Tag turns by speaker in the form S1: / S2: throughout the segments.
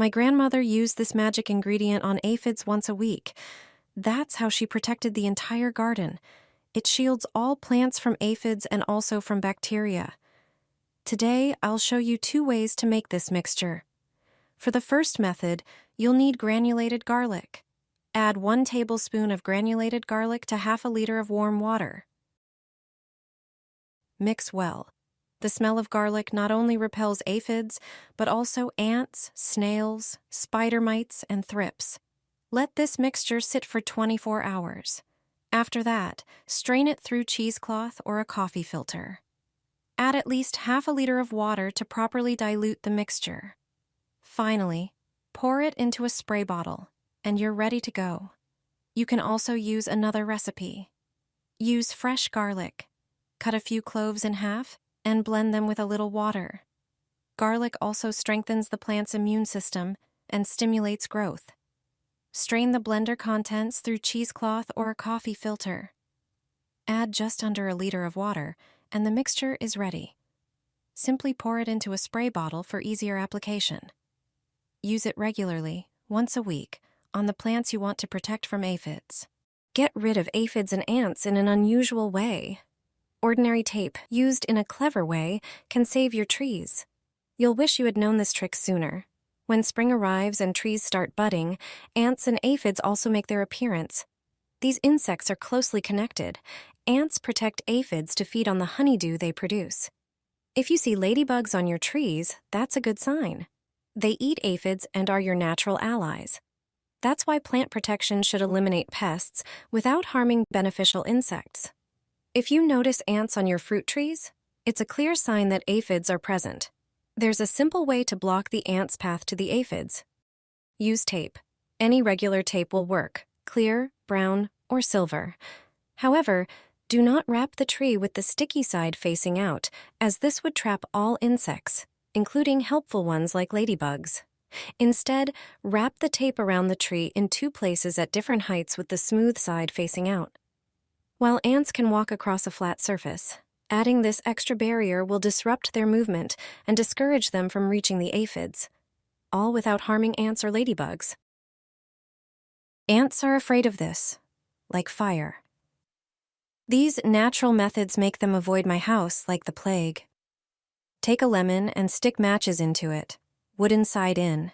S1: My grandmother used this magic ingredient on aphids once a week. That's how she protected the entire garden. It shields all plants from aphids and also from bacteria. Today, I'll show you 2 ways to make this mixture. For the first method, you'll need granulated garlic. Add 1 tablespoon of granulated garlic to half a liter of warm water. Mix well. The smell of garlic not only repels aphids, but also ants, snails, spider mites, and thrips. Let this mixture sit for 24 hours. After that, strain it through cheesecloth or a coffee filter. Add at least half a liter of water to properly dilute the mixture. Finally, pour it into a spray bottle, and you're ready to go. You can also use another recipe. Use fresh garlic. Cut a few cloves in half and blend them with a little water. Garlic also strengthens the plant's immune system and stimulates growth. Strain the blender contents through cheesecloth or a coffee filter. Add just under a liter of water, and the mixture is ready. Simply pour it into a spray bottle for easier application. Use it regularly, once a week, on the plants you want to protect from aphids. Get rid of aphids and ants in an unusual way. Ordinary tape, used in a clever way, can save your trees. You'll wish you had known this trick sooner. When spring arrives and trees start budding, ants and aphids also make their appearance. These insects are closely connected. Ants protect aphids to feed on the honeydew they produce. If you see ladybugs on your trees, that's a good sign. They eat aphids and are your natural allies. That's why plant protection should eliminate pests without harming beneficial insects. If you notice ants on your fruit trees, it's a clear sign that aphids are present. There's a simple way to block the ants' path to the aphids. Use tape. Any regular tape will work, clear, brown, or silver. However, do not wrap the tree with the sticky side facing out, as this would trap all insects, including helpful ones like ladybugs. Instead, wrap the tape around the tree in 2 places at different heights with the smooth side facing out. While ants can walk across a flat surface, adding this extra barrier will disrupt their movement and discourage them from reaching the aphids, all without harming ants or ladybugs. Ants are afraid of this, like fire. These natural methods make them avoid my house like the plague. Take a lemon and stick matches into it, wood inside in.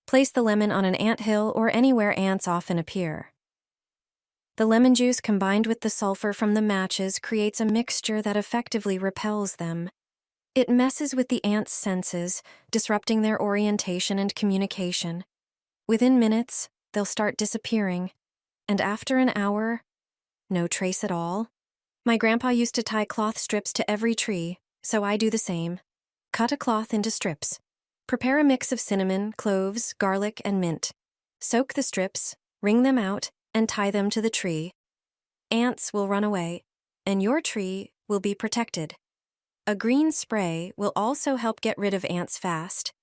S1: Place the lemon on an anthill or anywhere ants often appear. The lemon juice combined with the sulfur from the matches creates a mixture that effectively repels them. It messes with the ants' senses, disrupting their orientation and communication. Within minutes, they'll start disappearing, and after an hour, no trace at all. My grandpa used to tie cloth strips to every tree, so I do the same. Cut a cloth into strips. Prepare a mix of cinnamon, cloves, garlic, and mint. Soak the strips, wring them out, and tie them to the tree. Ants will run away, and your tree will be protected. A green spray will also help get rid of ants fast.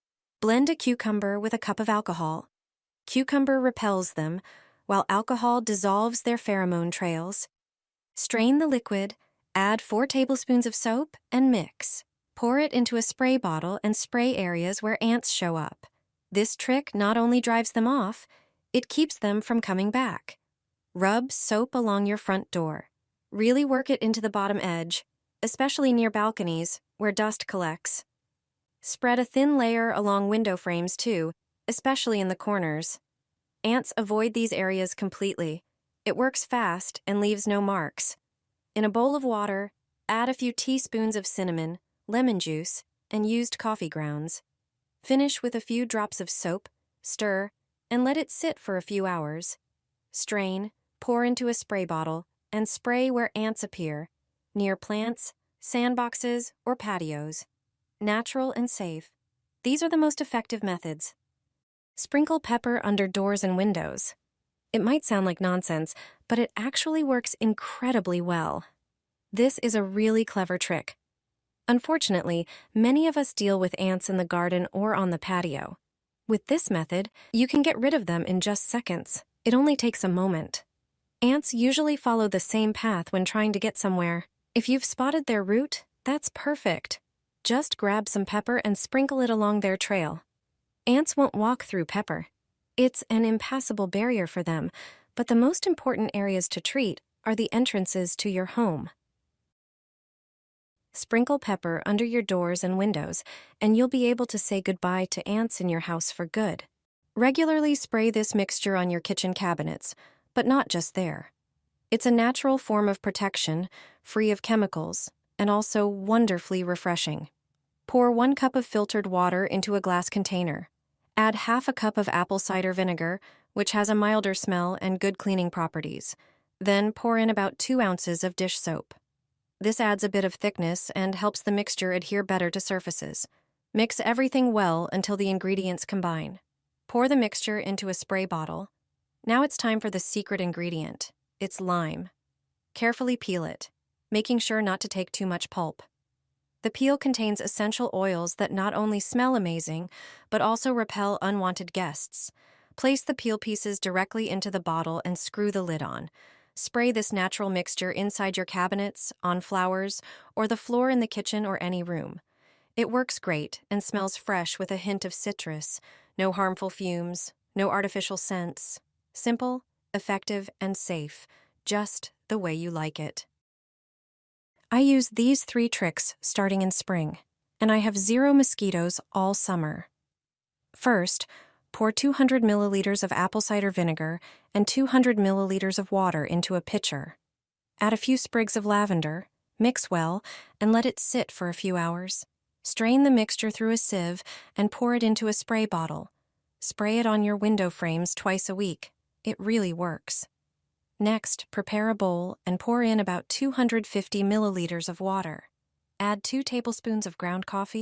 S1: Blend a cucumber with a cup of alcohol. Cucumber repels them, while alcohol dissolves their pheromone trails. Strain the liquid, add 4 tablespoons of soap, and mix. Pour it into a spray bottle and spray areas where ants show up. This trick not only drives them off, it keeps them from coming back. Rub soap along your front door. Really work it into the bottom edge, especially near balconies where dust collects. Spread a thin layer along window frames too, especially in the corners. Ants avoid these areas completely. It works fast and leaves no marks. In a bowl of water, add a few teaspoons of cinnamon, lemon juice, and used coffee grounds. Finish with a few drops of soap, stir, and let it sit for a few hours. Strain, pour into a spray bottle, and spray where ants appear, near plants, sandboxes, or patios. Natural and safe. These are the most effective methods. Sprinkle pepper under doors and windows. It might sound like nonsense, but it actually works incredibly well. This is a really clever trick. Unfortunately, many of us deal with ants in the garden or on the patio. With this method, you can get rid of them in just seconds. It only takes a moment. Ants usually follow the same path when trying to get somewhere. If you've spotted their route, that's perfect. Just grab some pepper and sprinkle it along their trail. Ants won't walk through pepper. It's an impassable barrier for them, but the most important areas to treat are the entrances to your home. Sprinkle pepper under your doors and windows, and you'll be able to say goodbye to ants in your house for good. Regularly spray this mixture on your kitchen cabinets, but not just there. It's a natural form of protection, free of chemicals, and also wonderfully refreshing. Pour 1 cup of filtered water into a glass container. Add half a cup of apple cider vinegar, which has a milder smell and good cleaning properties. Then pour in about 2 ounces of dish soap. This adds a bit of thickness and helps the mixture adhere better to surfaces. Mix everything well until the ingredients combine. Pour the mixture into a spray bottle. Now it's time for the secret ingredient. It's lime. Carefully peel it, making sure not to take too much pulp. The peel contains essential oils that not only smell amazing, but also repel unwanted guests. Place the peel pieces directly into the bottle and screw the lid on. Spray this natural mixture inside your cabinets, on flowers, or the floor in the kitchen or any room. It works great and smells fresh with a hint of citrus. No harmful fumes, no artificial scents. Simple, effective, and safe, just the way you like it. I use these 3 tricks starting in spring, and I have 0 mosquitoes all summer. First, pour 200 milliliters of apple cider vinegar and 200 milliliters of water into a pitcher. Add a few sprigs of lavender, mix well, and let it sit for a few hours. Strain the mixture through a sieve and pour it into a spray bottle. Spray it on your window frames twice a week. It really works. Next, prepare a bowl and pour in about 250 milliliters of water. Add 2 tablespoons of ground coffee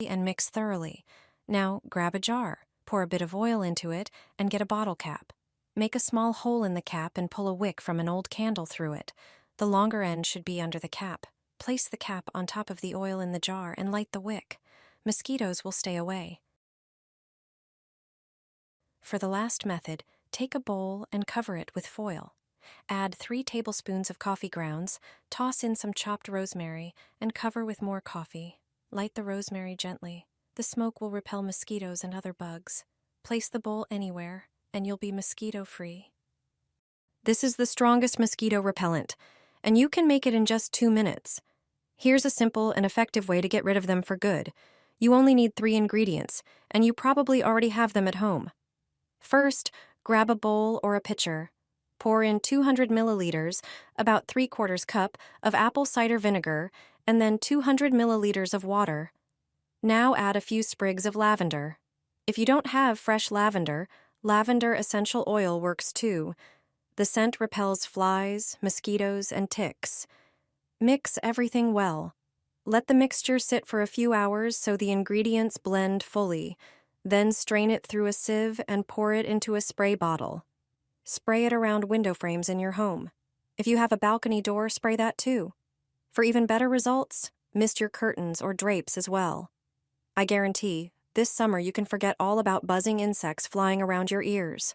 S1: and mix thoroughly. Now, grab a jar, pour a bit of oil into it, and get a bottle cap. Make a small hole in the cap and pull a wick from an old candle through it. The longer end should be under the cap. Place the cap on top of the oil in the jar and light the wick. Mosquitoes will stay away. For the last method, take a bowl and cover it with foil. Add 3 tablespoons of coffee grounds, toss in some chopped rosemary, and cover with more coffee. Light the rosemary gently. The smoke will repel mosquitoes and other bugs. Place the bowl anywhere, and you'll be mosquito-free. This is the strongest mosquito repellent, and you can make it in just 2 minutes. Here's a simple and effective way to get rid of them for good. You only need 3 ingredients, and you probably already have them at home. First, grab a bowl or a pitcher. Pour in 200 milliliters, about 3/4 cup, of apple cider vinegar, and then 200 milliliters of water. Now add a few sprigs of lavender. If you don't have fresh lavender, lavender essential oil works too. The scent repels flies, mosquitoes, and ticks. Mix everything well. Let the mixture sit for a few hours so the ingredients blend fully. Then strain it through a sieve and pour it into a spray bottle. Spray it around window frames in your home. If you have a balcony door, spray that too. For even better results, mist your curtains or drapes as well. I guarantee, this summer you can forget all about buzzing insects flying around your ears.